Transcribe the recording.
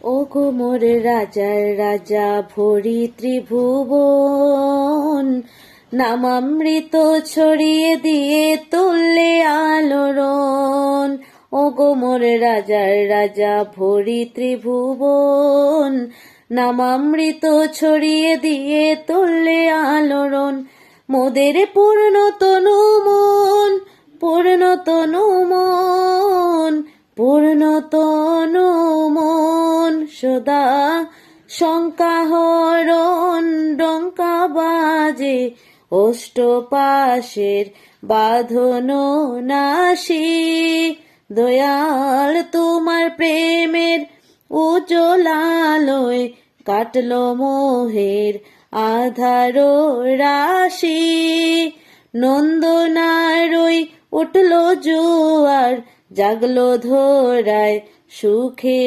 ওগো মোর রাজার রাজা ভরি ত্রিভুবন, নামামৃত ছড়িয়ে দিয়ে তুললে আলোড়ন। ওগো মোর রাজার রাজা ভরি ত্রিভুবন, নামামৃত ছড়িয়ে দিয়ে তুললে আলোড়ন। মোদের পূর্ণ তনু মন, পূর্ণ তনু মন, পূর্ণ তনু মন, সদা শঙ্কা হরণ ডঙ্কা বাজে, অষ্টপাশের বাঁধন নাশি। দয়াল তোমার প্রেমের উজ্জ্বল আলোয় কাটলো মোহের আধার রাশি। নন্দনারই উঠলো জোয়ার, জাগলো ধরায় সুখে